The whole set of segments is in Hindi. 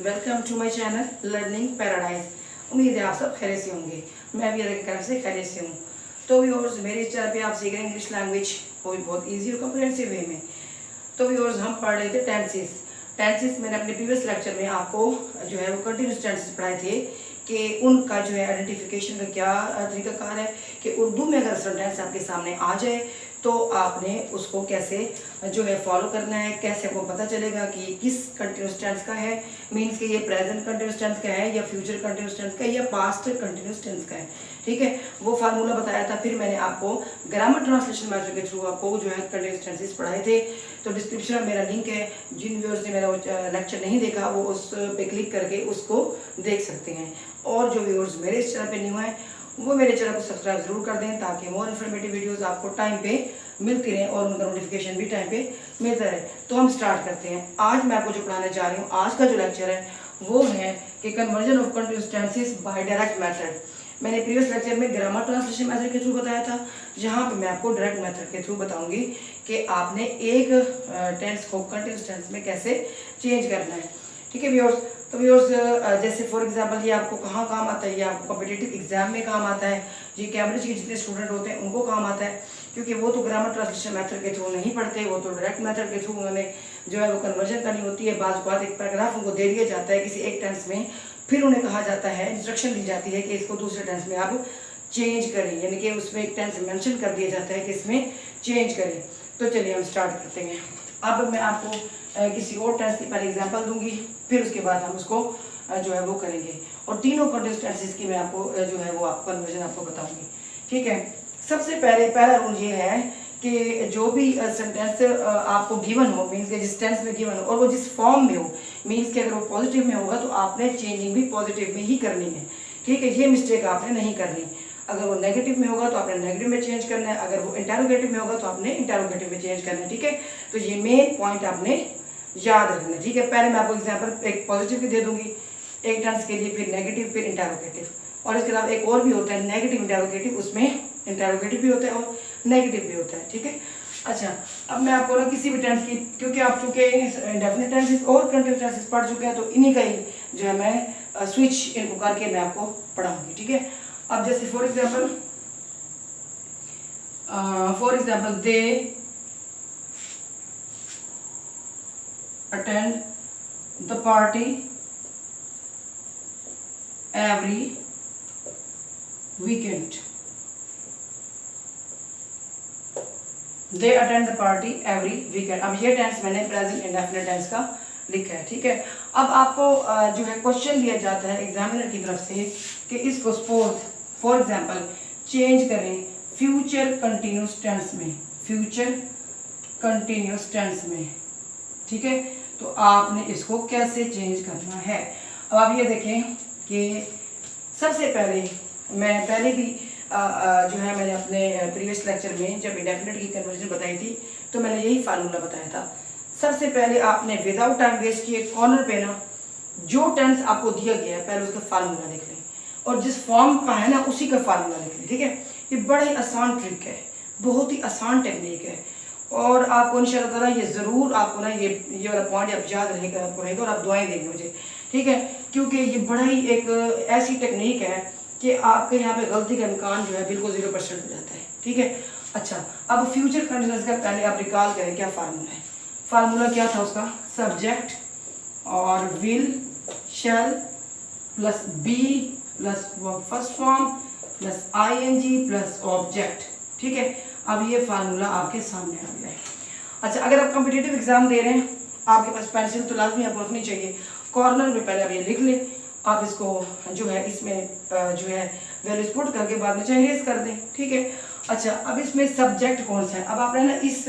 Welcome to my channel learning paradise. उम्मीद है आप सब खैरियत से होंगे। मैं भी अल्लाह की करम से खैरियत से हूँ। तो व्यूअर्स, मेरे चैनल पे आप सीख रहे हैं इंग्लिश लैंग्वेज, वो भी बहुत इजी और कॉम्प्रिहेंसिव वे में। तो व्यूअर्स, हम पढ़ रहे थे टेंसेस। मैंने अपने प्रीवियस लेक्चर में आपको जो है वो कंटिन्यूस टेंसेस पढ़ाए थे कि उनका जो है आइडेंटिफिकेशन का क्या तरीकाकार है कि उर्दू में अगर सेंटेंस आपके सामने आ जाए तो आपने उसको कैसे जो है फॉलो करना है, कैसे आपको पता चलेगा कि किस कंटिन्यूस टेंस का है, मीन्स कि ये प्रेजेंट कंटिन्यूस टेंस का है या फ्यूचर कंटिन्यूस टेंस का है या पास्ट कंटिन्यूस टेंस का है। ठीक है, वो फार्मूला बताया था। फिर मैंने आपको ग्रामर ट्रांसलेशन मेथड के थ्रू आपको जो है कंटिन्यूस टेंसेस पढ़ाए थे। तो डिस्क्रिप्शन में मेरा लिंक है, जिन व्यूअर्स ने मेरा लेक्चर नहीं देखा वो उस पे क्लिक करके उसको देख सकते हैं। और जो व्यूअर्स मेरे इस चैनल पे न्यू है वो मेरे चैनल को सब्सक्राइब जरूर कर दें ताकि मोर इन्फॉर्मेटिव वीडियोस आपको टाइम पे मिलती रहें और उनका नोटिफिकेशन भी टाइम पे मिलता रहे। तो हम स्टार्ट करते हैं। आज मैं आपको जो पढ़ाने जा रही हूँ, आज का जो लेक्चर है वो है कि conversion of continuous tenses by direct method. मैंने प्रीवियस लेक्चर में ग्रामर ट्रांसलेशन मेथड के थ्रू बताया था, जहाँ पे मैं आपको डायरेक्ट मेथड के थ्रू बताऊंगी कि आपने एक टेंस को कंटिन्यूस टेंस में कैसे चेंज करना है। ठीक है व्यूअर्स, तो व्यूअर्स जैसे फॉर एग्जांपल ये आपको कहाँ काम आता है, ये आपको कॉम्पिटिटिव एग्जाम में काम आता है, ये कैम्ब्रिज के जितने स्टूडेंट होते हैं उनको काम आता है, क्योंकि वो तो ग्रामर ट्रांसलेशन मेथड के थ्रू नहीं पढ़ते, वो तो डायरेक्ट मेथड के थ्रू उन्होंने जो है वो कन्वर्जन करनी होती है। बात एक पैराग्राफ उनको दे दिया जाता है किसी एक टेंस में, फिर उन्हें कहा जाता है, इंस्ट्रक्शन दी जाती है कि इसको दूसरे टेंस में आप चेंज करें, यानी कि उसमें एक टेंस मेंशन कर दिया जाता है कि इसमें चेंज करें। तो चलिए हम स्टार्ट करते हैं। अब मैं आपको किसी और टेंस की पहले एग्जांपल दूंगी, फिर उसके बाद हम उसको जो है वो करेंगे, और तीनों कंटिन्यूस टेंसेस की मैं आपको जो है वो कन्वर्जन आपको बताऊंगी। ठीक है, सबसे पहला रूल ये है कि जो भी सेंटेंस आपको गिवन हो, मीन्स के जिस टेंस में गिवन हो और वो जिस फॉर्म में हो, मीन्स कि अगर वो पॉजिटिव में होगा तो आपने चेंजिंग भी पॉजिटिव में ही करनी है। ठीक है, ये मिस्टेक आपने नहीं करनी। अगर वो नेगेटिव में होगा तो आपने नेगेटिव में चेंज करना है, अगर वो इंटेरोगेटिव में होगा तो आपने इंटेरोगेटिव में चेंज करना है। ठीक है, तो ये मेन पॉइंट आपने याद रखना है। ठीक है, पहले मैं आपको एग्जांपल एक पॉजिटिव की दे दूंगी एक टेंस के लिए, फिर नेगेटिव, फिर इंटेरोगेटिव, और इसके अलावा एक और भी होता है नेगेटिव इंटेरोगेटिव, उसमें इंटेरोगेटिव भी होता है और नेगेटिव भी होता है। ठीक है, अच्छा, अब मैं आपको ना किसी भी टेंस की, क्योंकि आप चूंकि इंडेफिनिट टेंसेस और कंटिन्यूस टेंसेस पढ़ चुके हैं, तो इन्हीं का ही जो है मैं स्विच इनको करके मैं आपको पढ़ाऊंगी। ठीक है, अब जैसे for example they attend the party every weekend. They attend the party every weekend. अब ये टेंस मैंने प्रेजेंट इंडेफिनिट टेंस का लिखा है। ठीक है, अब आपको जो है क्वेश्चन दिया जाता है एग्जामिनर की तरफ से कि इसको सपोज फॉर एग्जांपल चेंज करें फ्यूचर कंटिन्यूस टेंस में, फ्यूचर कंटिन्यूस टेंस में। ठीक है, तो आपने इसको कैसे चेंज करना है। अब आप ये देखें कि सबसे पहले मैं पहले भी जो है मैंने अपने प्रीवियस लेक्चर में जब इंडेफिनिट की कन्वर्जन बताई थी तो मैंने यही फार्मूला बताया था। सबसे पहले आपने विदाउट टाइम वेस्ट किए कॉर्नर पे ना जो टेंस आपको दिया गया है पहले उसका फार्मूला लिख लें, और जिस फॉर्म का है ना उसी का फार्मूला लिख लें। ठीक है, ये बड़ा ही आसान ट्रिक है, बहुत ही आसान टेक्निक है, और आपको इंशाल्लाह ताला ये ज़रूर आपको ना ये वाला पॉइंट आप याद रहेगा और आप दुआएं देंगे मुझे। ठीक है, क्योंकि ये बड़ा ही एक ऐसी टेक्निक है कि आपके यहाँ पे गलती का इम्कान जो है बिल्कुल 0% हो जाता है। ठीक है, अच्छा, अब फ्यूचर कंटिन्यूस का पहले आप रिकॉल करें क्या फार्मूला है। फार्मूला क्या था उसका, सब्जेक्ट और will shall plus be plus first form plus ING plus object. ठीक है, अब ये फार्मूला आपके सामने आ गया है। अच्छा, अगर आप कॉम्पिटिटिव एग्जाम दे रहे हैं आपके पास पेंसिल तो लाजमी आपको रखनी चाहिए, कॉर्नर में पहले आप ये लिख लें, आप इसको जो है इसमें जो है वैल्यूज पुट करके बाद में चाहे इरेज कर दें। ठीक है, अच्छा, अब इसमें सब्जेक्ट कौन सा है, अब आपने ना इस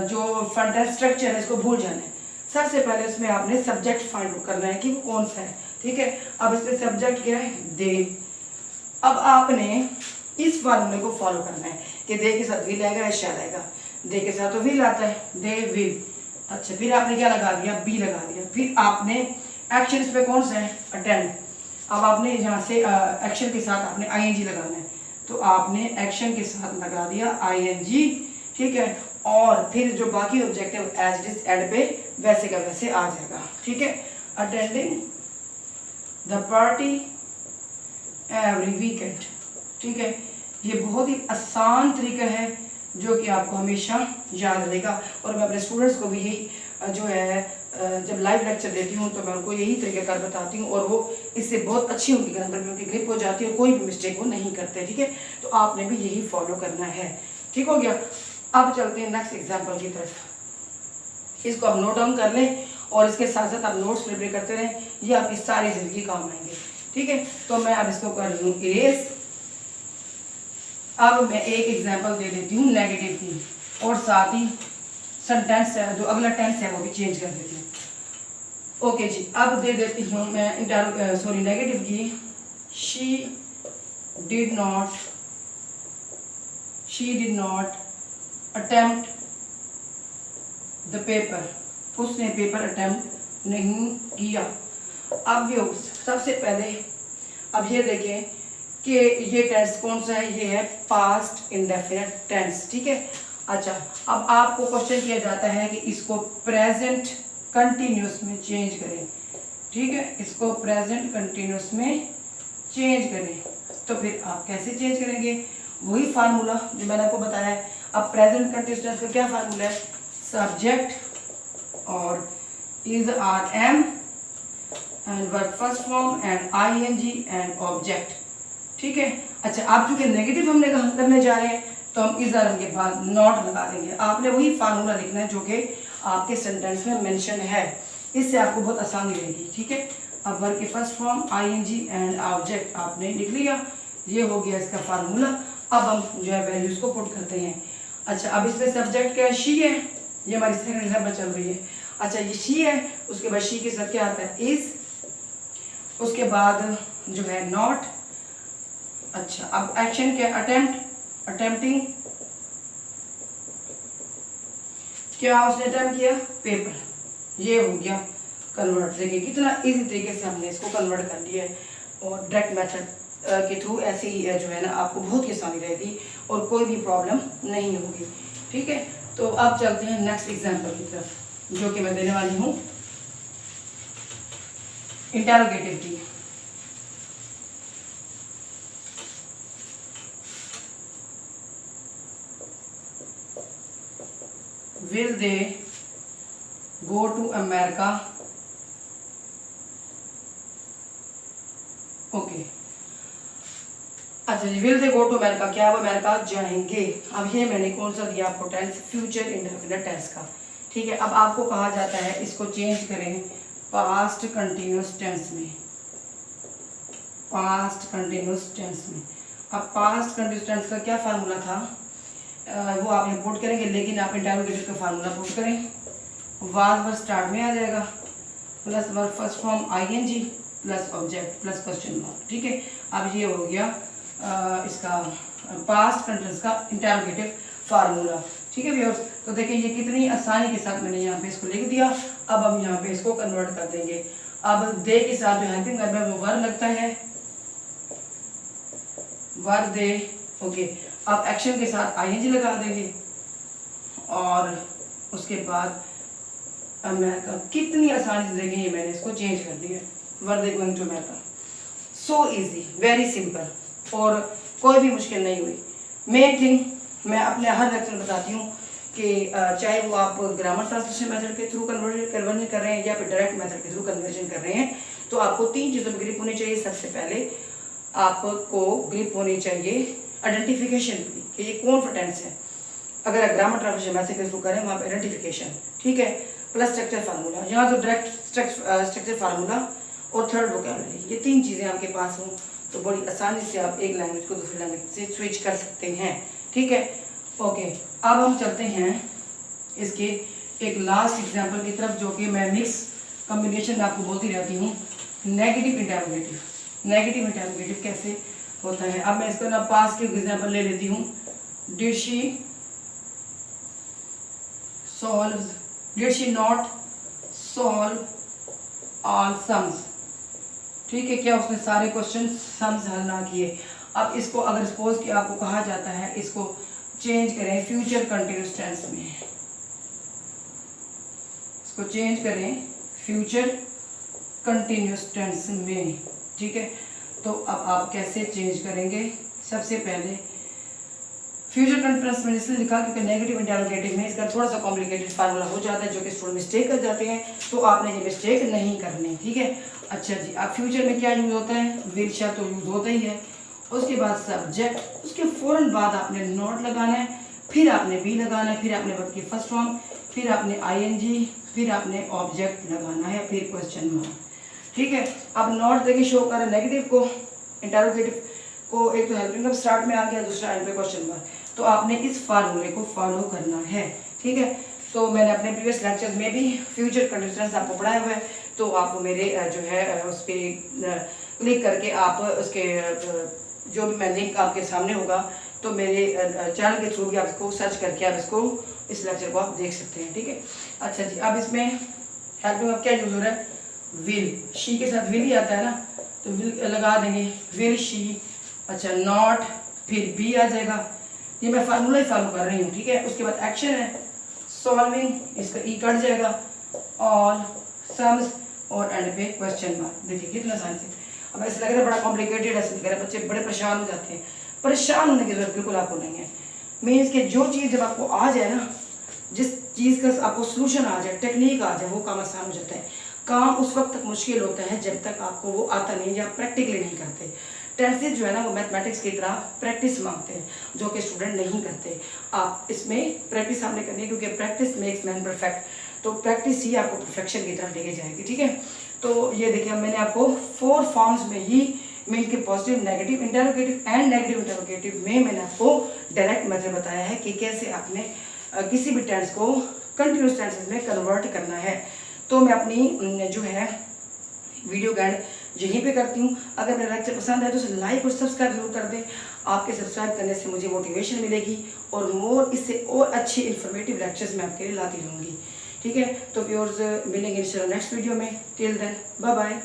जो फंडा स्ट्रक्चर है इसको भूल जाना है। सबसे पहले उसमें आपने सब्जेक्ट फाइंड आउट करना है कि वो कौन सा है। ठीक है, अब इसमें सब्जेक्ट क्या है, दे। अब आपने इस फार्मूले को फॉलो करना है कि दे के साथ विल आएगा या शैल आएगा। दे के साथ तो विल आता है, दे विल। अच्छा, फिर आपने क्या लगा दिया, बी लगा दिया। फिर आपने एक्शन इसमें कौन सा है, अटेंड। अब आपने यहाँ से एक्शन के साथ आपने आईएनजी लगाना है, तो आपने एक्शन के साथ लगा दिया आईएनजी। ठीक है, और फिर जो बाकी objective as it is end पे वैसे का वैसे आ जाएगा। ठीक है, attending the party every weekend. ठीक है, ये बहुत ही आसान तरीका है जो कि आपको हमेशा याद रहेगा। और मैं अपने स्टूडेंट्स को भी यही जो है जब लाइव लेक्चर देती हूँ तो मैं उनको यही तरीका कर बताती हूँ, और वो इससे बहुत अच्छी उनकी ग्रामर में उनकी ग्रिप हो जाती है, कोई भी मिस्टेक वो नहीं करते। ठीक है, तो आपने भी यही फॉलो करना है। ठीक हो गया। अब चलते हैं नेक्स्ट एग्जाम्पल की तरफ। इसको आप नोट डाउन कर लें और इसके साथ साथ आप नोट्स प्रिपेयर करते रहें, ये आपकी सारी जिंदगी काम आएंगे। ठीक है, तो मैं अब इसको कर रही हूँ इरेज। अब मैं एक एग्जाम्पल दे देती हूँ नेगेटिव की, और साथ ही सेंटेंस है जो अगला टेंस है वो भी चेंज कर देती हूँ। ओके जी, अब दे देती हूँ मैं नेगेटिव की। She did not attempt the paper. उसने पेपर अटेम्प्ट नहीं किया। अब ये सबसे पहले अब ये देखें कि ये टेंस कौन सा है, ये है पास्ट इंडेफिनिट टेंस। ठीक है, अच्छा, अब आपको क्वेश्चन किया जाता है कि इसको प्रेजेंट कंटिन्यूस में चेंज करें। ठीक है, इसको प्रेजेंट कंटिन्यूस में चेंज करें, तो फिर आप कैसे चेंज करेंगे? वही फार्मूला जो मैंने आपको बताया है। अब प्रेजेंट कंटिन्यूस टेंस का क्या फार्मूला है? सब्जेक्ट और is are am and verb first form and ING and object. ठीक है, अच्छा, आप चूंकि नेगेटिव हमने करने जा रहे हैं तो हम इज आर के बाद नॉट लगा देंगे। आपने वही फार्मूला लिखना है जो कि आपके सेंटेंस में मेंशन है, इससे आपको बहुत आसानी रहेगी। ठीक है, अब वर्ब के first form ING and object आपने लिख लिया, ये हो गया इसका फार्मूला। अब हम जो है वैल्यूज को पुट करते हैं। अच्छा, अब इसमें सब्जेक्ट क्या है? शी है, ये हमारी सेकंड एग्जाम्पल चल रही है। अच्छा, ये शी है, उसके बाद शी के साथ क्या आता है? इज, उसके बाद जो है नॉट। अच्छा, अब एक्शन क्या? अटेम्प्ट, अटेम्प्टिंग, क्या उसने अटेम्प्ट किया? पेपर। ये हो गया कन्वर्ट। देखिए कितना इजी तरीके से हमने इसको कन्वर्ट कर लिया है, और डायरेक्ट मेथड के थ्रू ऐसे ही जो है ना आपको बहुत ही आसानी रहेगी और कोई भी प्रॉब्लम नहीं होगी। ठीक है, तो अब चलते हैं नेक्स्ट एग्जाम्पल की तरफ जो कि मैं देने वाली हूँ इंटरोगेटिव की। Will they go to America? Okay, अच्छा जी, will they go to America, क्या वो अमेरिका जाएंगे? अब ये मैंने कौन सा दिया आपको टेंस? फ्यूचर इंडेफिनिट टेंस का। ठीक है, अब आपको कहा जाता है इसको चेंज करें पास्ट कंटिन्यूस टेंस में। पास्ट कंटिन्यूस टेंस में, अब पास्ट कंटिन्यूस टेंस का क्या फार्मूला था वो आप इंपोर्ट करेंगे, लेकिन आप इंटरोगेटिव का फार्मूला पुट करें। वर्ब स्टार्ट में आ जाएगा, plus verb first form ING plus object plus question mark. ठीक है, अब ये हो गया इसका पास्ट कंटिन्यूस का इंटरोगेटिव फार्मूला। ठीक है व्यूअर्स, तो देखिए ये कितनी आसानी के साथ मैंने यहाँ पे इसको लिख दिया। अब हम यहाँ पे इसको कन्वर्ट कर देंगे। अब दे के साथ जो हेल्पिंग वर्ब है वो वर्ब लगता है, वर्ब दे। ओके, अब एक्शन के साथ आईएनजी लगा देंगे और उसके बाद अमेरिका। कितनी आसानी से देखें, ये मैंने इसको चेंज कर दिया, verb they going to America. So easy, very simple, और कोई भी मुश्किल नहीं हुई। मेन थिंग मैं अपने हर लेक्चर में बताती हूँ कि चाहे वो आप ग्रामर ट्रांसलेशन मेथड के थ्रू कन्वर्जन कर रहे हैं या फिर डायरेक्ट मेथड के थ्रू कन्वर्जन कर रहे हैं, तो आपको 3 चीज़ों में ग्रिप होनी चाहिए। सबसे पहले आपको ग्रिप होनी चाहिए आइडेंटिफिकेशन की कि ये कौन सा टेंस है। अगर आप ग्रामर ट्रांसलेशन मेथड के थ्रू करें वहाँ पर आइडेंटिफिकेशन, ठीक है, प्लस स्ट्रक्चर फार्मूला, यहाँ तो डायरेक्ट स्ट्रक्चर फार्मूला और थर्ड वोकैबुलरी, ये 3 चीज़ें आपके पास हों तो बड़ी आसानी से आप एक लैंग्वेज को दूसरी लैंग्वेज से स्विच कर सकते हैं। ठीक है, ओके, अब हम चलते हैं इसके एक लास्ट एग्जांपल की तरफ जो कि मैं मिक्स कम्बिनेशन आपको बोलती रहती हूँ, नेगेटिव इंटरोगेटिव। नेगेटिव इंटरोगेटिव कैसे होता है? अब मैं इसका ना पास के एग्जांपल ले लेती हूँ। Did she not solve all sums. ठीक है, क्या उसने सारे क्वेश्चन सम्स हल ना किए? अब इसको अगर सपोज कि आपको कहा जाता है इसको चेंज करें फ्यूचर कंटिन्यूस टेंस में, इसको चेंज करें फ्यूचर कंटिन्यूस टेंस में। ठीक है, तो अब आप कैसे चेंज करेंगे? सबसे पहले फ्यूचर कंटिन्यूस में इसलिए लिखा क्योंकि नेगेटिव इंटरोगेटिव में इसका थोड़ा सा कॉम्प्लिकेटेड फार्मूला हो जाता है जो कि स्टूडेंट मिस्टेक कर जाते हैं, तो आपने ये मिस्टेक नहीं करनी। ठीक है, अच्छा जी, अब फ्यूचर में क्या यूज़ होता है? विल शैल तो यूज़ होता ही है। उसके बाद सब्जेक्ट, उसके फ़ौरन बाद आपने नॉट लगाना है, फिर आपने बी लगाना है, फिर आपने वर्ब की फर्स्ट फॉर्म, फिर आपने आईएनजी, फिर आपने ऑब्जेक्ट लगाना है, फिर क्वेश्चन मार्क। ठीक है, अब नॉट देखिए शो कर नेगेटिव को, इंटरोगेटिव को, एक तो हेल्पिंग वर्ब स्टार्ट में आ गया, दूसरा एंड पे क्वेश्चन मार्क। तो आपने इस फार्मूले को फॉलो करना है। ठीक है, तो मैंने अपने प्रीवियस लेक्चर्स में भी फ्यूचर कंडीशंस आपको पढ़ाया हुआ है, तो आप मेरे जो है उस पर क्लिक करके आप उसके जो भी मैं लिंक आपके सामने होगा, तो मेरे चैनल के थ्रू भी आप इसको सर्च करके आप इसको इस लेक्चर को आप देख सकते हैं। ठीक है, अच्छा जी, अब इसमें हेल्पिंग वर्ब क्या यूज़ हो रहा है? विल, शी के साथ विल ही आता है ना, तो विल लगा देंगे, विल शी। अच्छा, नॉट, फिर बी आ जाएगा, ये मैं फार्मूला ही फॉलो कर रही हूँ। ठीक है, उसके बाद एक्शन है सॉल्विंग, इसका ई कट जाएगा, ऑल, सम्स और एंड पे क्वेश्चन मार्क। देखिए कितना आसान से। अब ऐसा लग रहा है बड़ा कॉम्प्लिकेटेड, ऐसे लग रहा है बच्चे बड़े परेशान हो जाते हैं। परेशान होने की जरूरत बिल्कुल आपको नहीं है। मीन्स कि जो चीज़ जब आपको आ जाए ना, जिस चीज़ का आपको सोल्यूशन आ जाए, टेक्निक आ जाए, वो काम आसान हो जाता है। काम उस वक्त तक मुश्किल होता है जब तक आपको वो आता नहीं या प्रैक्टिकली नहीं करते। टेंसेज जो है ना वो मैथमेटिक्स की तरह प्रैक्टिस मांगते हैं, जो कि स्टूडेंट नहीं करते। आप इसमें प्रैक्टिस आपने करनी है, क्योंकि प्रैक्टिस मेक्स मैन परफेक्ट। तो प्रैक्टिस ही आपको परफेक्शन की तरफ लेके जाएगी। ठीक है, तो ये देखिए मैंने आपको 4 फॉर्म्स में ही मीन के positive, negative, interrogative and negative interrogative में मैंने आपको डायरेक्ट मेथड बताया है कि कैसे आपने किसी भी टेंस को कंटिन्यूस टेंसेस में कन्वर्ट करना है। तो मैं अपनी जो है वीडियो गाइड यहीं पे करती हूँ। अगर मेरा लेक्चर पसंद आए तो उसे लाइक और सब्सक्राइब जरूर कर दें। आपके सब्सक्राइब करने से मुझे मोटिवेशन मिलेगी और मोर इससे और अच्छी इन्फॉर्मेटिव लेक्चर्स मैं आपके लिए लाती रहूँगी। ठीक है, तो व्यूअर्स मिलेंगे इंशाल्लाह नेक्स्ट वीडियो में। Till then bye bye.